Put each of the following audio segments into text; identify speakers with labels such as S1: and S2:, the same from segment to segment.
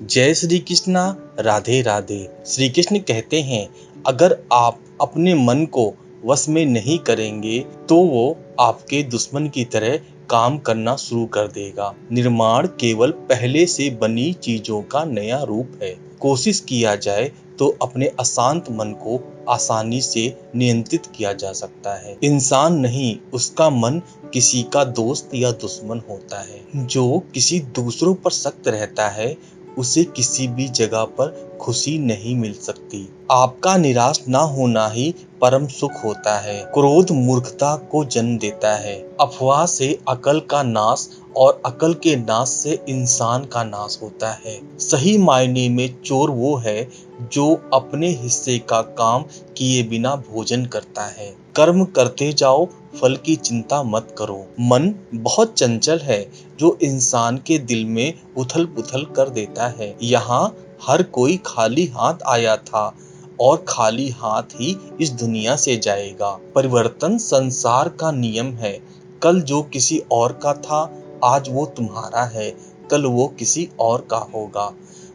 S1: जय श्री कृष्णा। राधे राधे। श्री कृष्ण कहते हैं, अगर आप अपने मन को वश में नहीं करेंगे तो वो आपके दुश्मन की तरह काम करना शुरू कर देगा। निर्माण केवल पहले से बनी चीजों का नया रूप है। कोशिश किया जाए तो अपने अशांत मन को आसानी से नियंत्रित किया जा सकता है। इंसान नहीं, उसका मन किसी का दोस्त या दुश्मन होता है। जो किसी दूसरों पर सख्त रहता है उसे किसी भी जगह पर खुशी नहीं मिल सकती। आपका निराश ना होना ही परम सुख होता है। क्रोध मूर्खता को जन्म देता है। अफवाह से अकल का नाश और अकल के नाश से इंसान का नाश होता है। सही मायने में चोर वो है जो अपने हिस्से का काम किए बिना भोजन करता है। कर्म करते जाओ, फल की चिंता मत करो। मन बहुत चंचल है जो इंसान के दिल में उथल पुथल कर देता है। यहाँ हर कोई खाली हाथ आया था और खाली हाथ ही इस दुनिया से जाएगा। परिवर्तन संसार का नियम है। कल जो किसी और का था, आज वो तुम्हारा है, कल वो किसी और का होगा।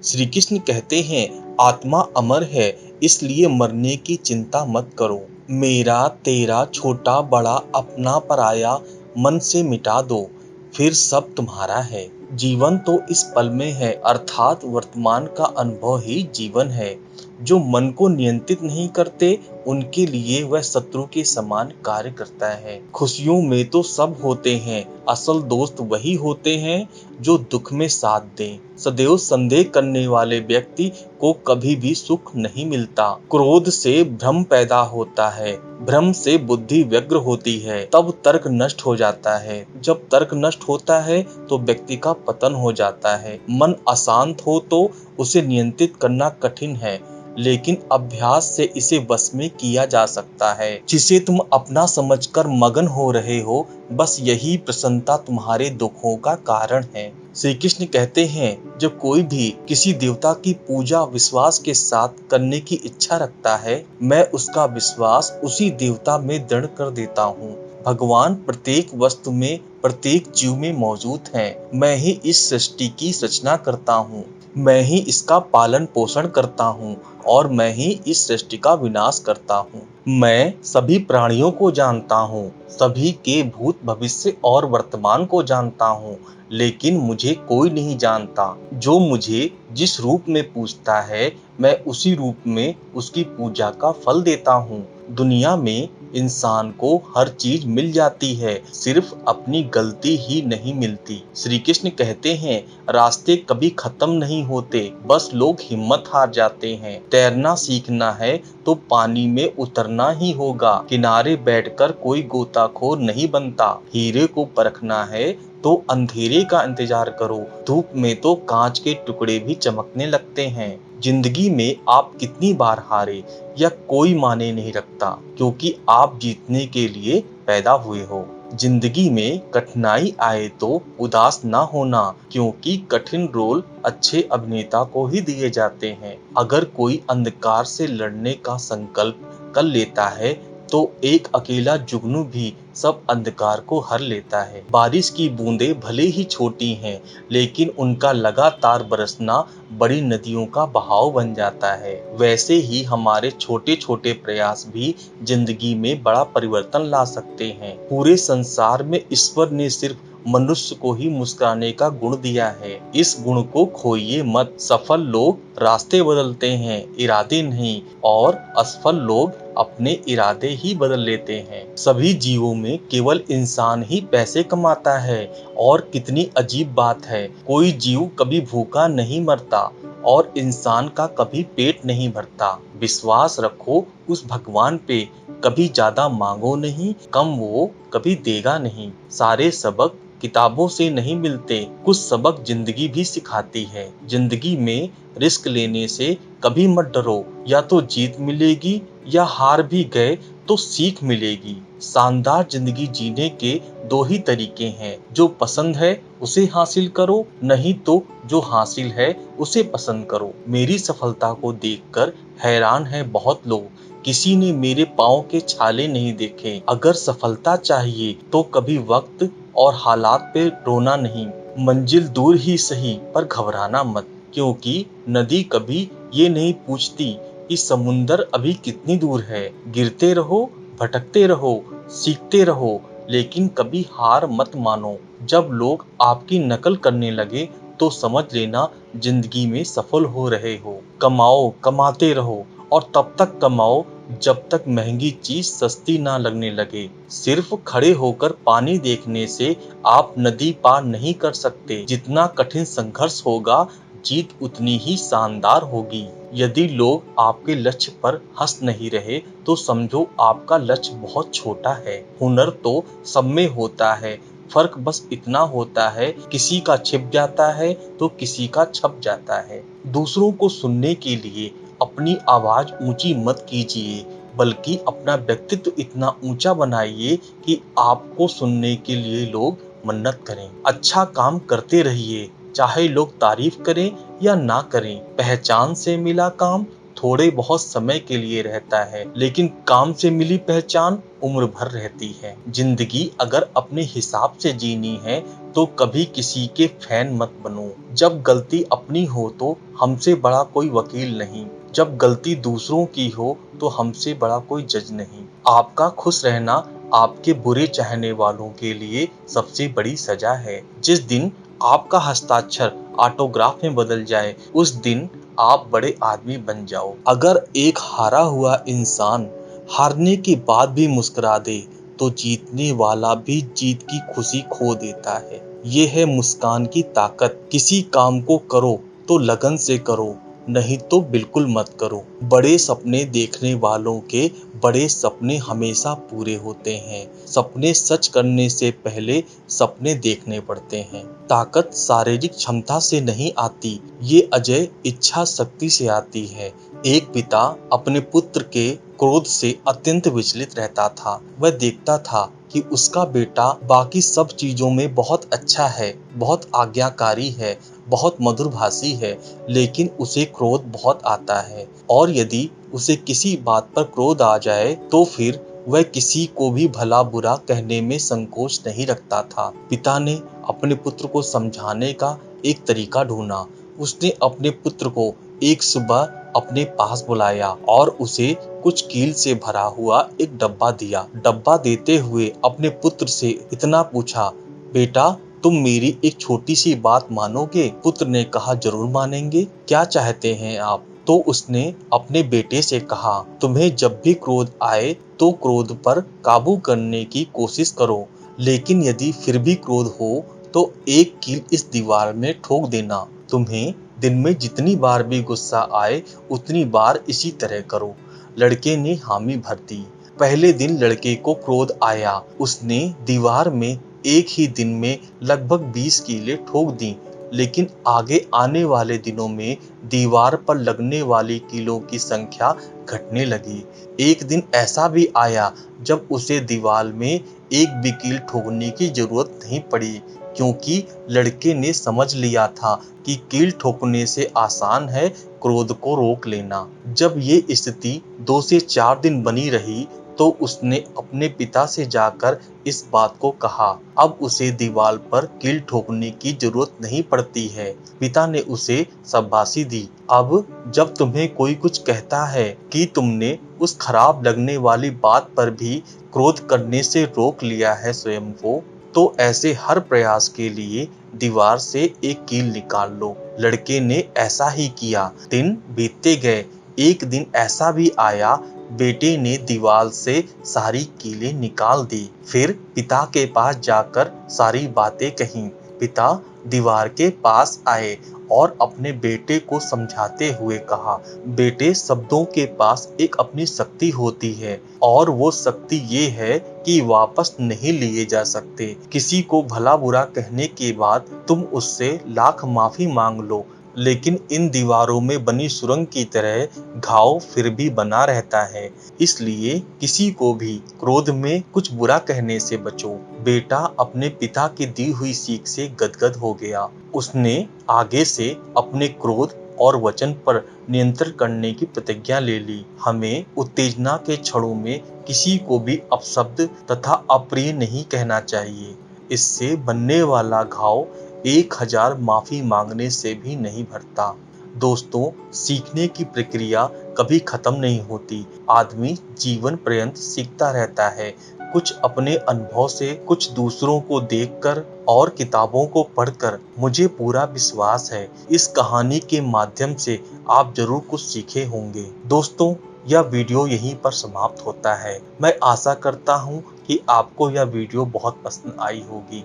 S1: श्री कृष्ण कहते हैं, आत्मा अमर है, इसलिए मरने की चिंता मत करो। मेरा तेरा छोटा बड़ा अपना पराया मन से मिटा दो, फिर सब तुम्हारा है। जीवन तो इस पल में है, अर्थात वर्तमान का अनुभव ही जीवन है। जो मन को नियंत्रित नहीं करते उनके लिए वह शत्रु के समान कार्य करता है। खुशियों में तो सब होते हैं, असल दोस्त वही होते हैं जो दुख में साथ दें। सदैव संदेह करने वाले व्यक्ति को कभी भी सुख नहीं मिलता। क्रोध से भ्रम पैदा होता है, भ्रम से बुद्धि व्यग्र होती है, तब तर्क नष्ट हो जाता है। जब तर्क नष्ट होता है तो व्यक्ति का पतन हो जाता है। मन अशांत हो तो उसे नियंत्रित करना कठिन है, लेकिन अभ्यास से इसे वश में किया जा सकता है। जिसे तुम अपना समझकर मगन हो रहे हो, बस यही प्रसन्नता तुम्हारे दुखों का कारण है। श्री कृष्ण कहते हैं, जब कोई भी किसी देवता की पूजा विश्वास के साथ करने की इच्छा रखता है, मैं उसका विश्वास उसी देवता में दृढ़ कर देता हूँ। भगवान प्रत्येक वस्तु में, प्रत्येक जीव में मौजूद हैं। मैं ही इस सृष्टि की रचना करता हूँ, मैं ही इसका पालन पोषण करता हूँ और मैं ही इस सृष्टि का विनाश करता हूँ। मैं सभी प्राणियों को जानता हूँ, सभी के भूत भविष्य और वर्तमान को जानता हूँ, लेकिन मुझे कोई नहीं जानता। जो मुझे जिस रूप में पूजता है, मैं उसी रूप में उसकी पूजा का फल देता हूँ। दुनिया में इंसान को हर चीज मिल जाती है, सिर्फ अपनी गलती ही नहीं मिलती। श्री कृष्ण कहते हैं, रास्ते कभी खत्म नहीं होते, बस लोग हिम्मत हार जाते हैं। तैरना सीखना है तो पानी में उतरना ही होगा। किनारे बैठकर कोई गोताखोर नहीं बनता। हीरे को परखना है तो अंधेरे का इंतजार करो। धूप में तो कांच के टुकड़े भी चमकने लगते हैं। जिंदगी में आप कितनी बार हारे यह कोई माने नहीं रखता, क्योंकि आप जीतने के लिए पैदा हुए हो। जिंदगी में कठिनाई आए तो उदास ना होना, क्योंकि कठिन रोल अच्छे अभिनेता को ही दिए जाते हैं। अगर कोई अंधकार से लड़ने का संकल्प कर लेता है तो एक अकेला जुगनू भी सब अंधकार को हर लेता है। बारिश की बूंदें भले ही छोटी हैं, लेकिन उनका लगातार बरसना बड़ी नदियों का बहाव बन जाता है। वैसे ही हमारे छोटे छोटे प्रयास भी जिंदगी में बड़ा परिवर्तन ला सकते हैं। पूरे संसार में ईश्वर ने सिर्फ मनुष्य को ही मुस्कुराने का गुण दिया है। इस गुण को खोइए मत। सफल लोग रास्ते बदलते हैं, इरादे नहीं, और असफल लोग अपने इरादे ही बदल लेते हैं। सभी जीवों में केवल इंसान ही पैसे कमाता है, और कितनी अजीब बात है। कोई जीव कभी भूखा नहीं मरता और इंसान का कभी पेट नहीं भरता। विश्वास रखो उस भगवान पे, कभी ज्यादा मांगो नहीं, कम वो कभी देगा नहीं। सारे सबक किताबों से नहीं मिलते, कुछ सबक जिंदगी भी सिखाती है। जिंदगी में रिस्क लेने से कभी मत डरो, या तो जीत मिलेगी या हार भी गए तो सीख मिलेगी। शानदार जिंदगी जीने के दो ही तरीके हैं, जो पसंद है उसे हासिल करो, नहीं तो जो हासिल है उसे पसंद करो। मेरी सफलता को देखकर हैरान है बहुत लोग, किसी ने मेरे पाँव के छाले नहीं देखे। अगर सफलता चाहिए तो कभी वक्त और हालात पे रोना नहीं। मंजिल दूर ही सही पर घबराना मत, क्योंकि नदी कभी ये नहीं पूछती कि समुंदर अभी कितनी दूर है। गिरते रहो, भटकते रहो, सीखते रहो, लेकिन कभी हार मत मानो। जब लोग आपकी नकल करने लगे तो समझ लेना जिंदगी में सफल हो रहे हो। कमाओ, कमाते रहो और तब तक कमाओ जब तक महंगी चीज सस्ती ना लगने लगे। सिर्फ खड़े होकर पानी देखने से आप नदी पार नहीं कर सकते। जितना कठिन संघर्ष होगा, जीत उतनी ही शानदार होगी। यदि लोग आपके लक्ष्य पर हंस नहीं रहे तो समझो आपका लक्ष्य बहुत छोटा है। हुनर तो सब में होता है, फर्क बस इतना होता है किसी का छिप जाता है तो किसी का छप जाता है। दूसरों को सुनने के लिए अपनी आवाज ऊंची मत कीजिए, बल्कि अपना व्यक्तित्व इतना ऊंचा बनाइए कि आपको सुनने के लिए लोग मन्नत करें। अच्छा काम करते रहिए, चाहे लोग तारीफ करें या ना करें। पहचान से मिला काम थोड़े बहुत समय के लिए रहता है, लेकिन काम से मिली पहचान उम्र भर रहती है। जिंदगी अगर अपने हिसाब से जीनी है तो कभी किसी के फैन मत बनो। जब गलती अपनी हो तो हमसे बड़ा कोई वकील नहीं, जब गलती दूसरों की हो तो हमसे बड़ा कोई जज नहीं। आपका खुश रहना आपके बुरे चाहने वालों के लिए सबसे बड़ी सजा है। जिस दिन आपका हस्ताक्षर ऑटोग्राफ में बदल जाए, उस दिन आप बड़े आदमी बन जाओ। अगर एक हारा हुआ इंसान हारने के बाद भी मुस्कुरा दे तो जीतने वाला भी जीत की खुशी खो देता है। ये है मुस्कान की ताकत। किसी काम को करो तो लगन से करो, नहीं तो बिल्कुल मत करो। बड़े सपने देखने वालों के बड़े सपने हमेशा पूरे होते हैं। सपने सच करने से पहले सपने देखने पड़ते हैं। ताकत शारीरिक क्षमता से नहीं आती, ये अजय इच्छा शक्ति से आती है। एक पिता अपने पुत्र के क्रोध से अत्यंत विचलित रहता था। वह देखता था कि उसका बेटा बाकी सब चीजों में बहुत अच्छा है, बहुत आज्ञाकारी है, बहुत मधुरभाषी है, लेकिन उसे क्रोध बहुत आता है। और यदि उसे किसी बात पर क्रोध आ जाए तो फिर वह किसी को भी भला बुरा कहने में संकोच नहीं रखता था। पिता ने अपने पुत्र को समझाने का एक तरीका ढूंढा। उसने अपने पुत्र को एक सुबह अपने पास बुलाया और उसे कुछ कील से भरा हुआ एक डब्बा दिया। डब्बा देते हुए अपने पुत्र से इतना पूछा, बेटा तुम मेरी एक छोटी सी बात मानोगे? पुत्र ने कहा, जरूर मानेंगे, क्या चाहते हैं आप? तो उसने अपने बेटे से कहा, तुम्हें जब भी क्रोध आए तो क्रोध पर काबू करने की कोशिश करो, लेकिन यदि फिर भी क्रोध हो तो एक कील इस दीवार में ठोक देना। तुम्हें दिन में जितनी बार भी गुस्सा आए उतनी बार इसी तरह करो। लड़के ने हामी भर दी। पहले दिन लड़के को क्रोध आया। उसने दीवार में एक ही दिन में लगभग 20 कीलें ठोक दी, लेकिन आगे आने वाले दिनों में दीवार पर लगने वाली कीलों की संख्या घटने लगी। एक दिन ऐसा भी आया जब उसे दीवार में एक भी कील ठोकने की जरूरत नहीं पड़ी, क्योंकि लड़के ने समझ लिया था कि कील ठोकने से आसान है क्रोध को रोक लेना। जब ये स्थिति 2 से 4 दिन बनी रही तो उसने अपने पिता से जाकर इस बात को कहा। अब उसे दीवार पर कील ठोकने की जरूरत नहीं पड़ती है। पिता ने उसे शाबाशी दी। अब जब तुम्हें कोई कुछ कहता है कि तुमने उस खराब लगने वाली बात पर भी क्रोध करने से रोक लिया है स्वयं को, तो ऐसे हर प्रयास के लिए दीवार से एक कील निकाल लो। लड़के ने ऐसा ही किया। दिन बीतते गए। एक दिन ऐसा भी आया, बेटे ने दीवार से सारी कीलें निकाल दी। फिर पिता के पास जाकर सारी बातें कहीं। पिता दीवार के पास आए और अपने बेटे को समझाते हुए कहा, बेटे शब्दों के पास एक अपनी शक्ति होती है और वो शक्ति ये है कि वापस नहीं लिए जा सकते। किसी को भला बुरा कहने के बाद तुम उससे लाख माफी मांग लो, लेकिन इन दीवारों में बनी सुरंग की तरह घाव फिर भी बना रहता है। इसलिए किसी को भी क्रोध में कुछ बुरा कहने से बचो। बेटा अपने पिता की दी हुई सीख से गदगद हो गया। उसने आगे से अपने क्रोध और वचन पर नियंत्रण करने की प्रतिज्ञा ले ली। हमें उत्तेजना के क्षणों में किसी को भी अपशब्द तथा अप्रिय नहीं कहना चाहिए। इससे बनने वाला घाव 1000 माफी मांगने से भी नहीं भरता। दोस्तों, सीखने की प्रक्रिया कभी खत्म नहीं होती। आदमी जीवन पर्यंत सीखता रहता है, कुछ अपने अनुभव से, कुछ दूसरों को देखकर और किताबों को पढ़कर। मुझे पूरा विश्वास है इस कहानी के माध्यम से आप जरूर कुछ सीखे होंगे। दोस्तों, यह वीडियो यहीं पर समाप्त होता है। मैं आशा करता हूँ कि आपको यह वीडियो बहुत पसंद आई होगी।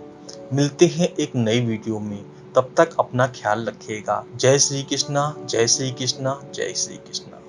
S1: मिलते हैं एक नई वीडियो में, तब तक अपना ख्याल रखिएगा। जय श्री कृष्णा, जय श्री कृष्णा, जय श्री कृष्णा।